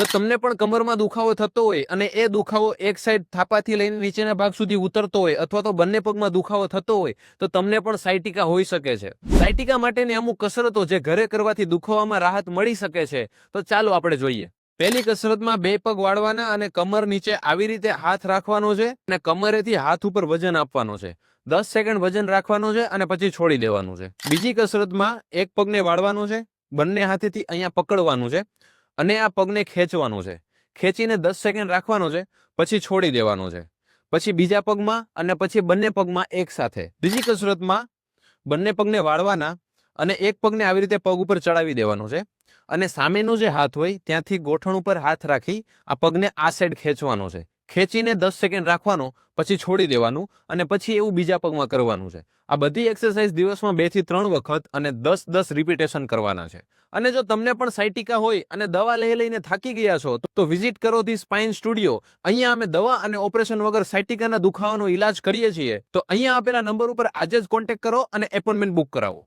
જો તમને પણ કમરમાં દુખાવો થતો હોય અને એ દુખાવો એક સાઈડ થાપાથી લઈને નીચેના ભાગ સુધી ઉતરતો હોય અથવા તો બંને પગમાં દુખાવો થતો હોય તો તમને પણ સાયટિકા હોઈ શકે છે. સાયટિકા માટેની અમુક કસરતો જે ઘરે કરવાથી દુખાવામાં રાહત મળી શકે છે, તો ચાલો આપણે જોઈએ. પહેલી કસરતમાં બે પગ વાળવાના અને કમર નીચે આવી રીતે હાથ રાખવાનો છે અને કમરેથી હાથ ઉપર વજન આપવાનો છે. 10 સેકન્ડ વજન રાખવાનું છે અને પછી છોડી દેવાનું છે. બીજી કસરતમાં એક પગને વાળવાનો છે, બંને હાથેથી અહીંયા પકડવાનું છે અને આ પગને ખેંચવાનું છે. ખેંચીને 10 સેકન્ડ રાખવાનો છે, પછી છોડી દેવાનો છે. પછી બીજા પગમાં અને પછી બંને પગમાં એક સાથે. બીજી કસરતમાં બંને પગને વાળવાના અને એક પગને આવી રીતે પગ ઉપર ચડાવી દેવાનો છે અને સામેનો જે હાથ હોય ત્યાંથી ગોઠણ ઉપર હાથ રાખી આ પગને આ સાઈડ ખેંચવાનો છે. ખેંચીને 10 સેકન્ડ રાખવાનો, પછી છોડી દેવાનું અને પછી એવું બીજા પગમાં કરવાનું છે. આ બધી એક્સરસાઇઝ દિવસમાં 2 થી 3 વખત અને 10-10 રિપીટેશન કરવાના છે. અને જો તમને પણ સાયટિકા હોય અને દવા લઈને થાકી ગયા છો તો વિઝિટ કરો ધી સ્પાઇન સ્ટુડિયો. અહીંયા અમે દવા અને ઓપરેશન વગર સાયટિકાના દુખાવાનો ઈલાજ કરીએ છીએ. તો અહીંયા આપેલા નંબર ઉપર આજે જ કોન્ટેક્ટ કરો અને એપોઇન્ટમેન્ટ બુક કરાવો.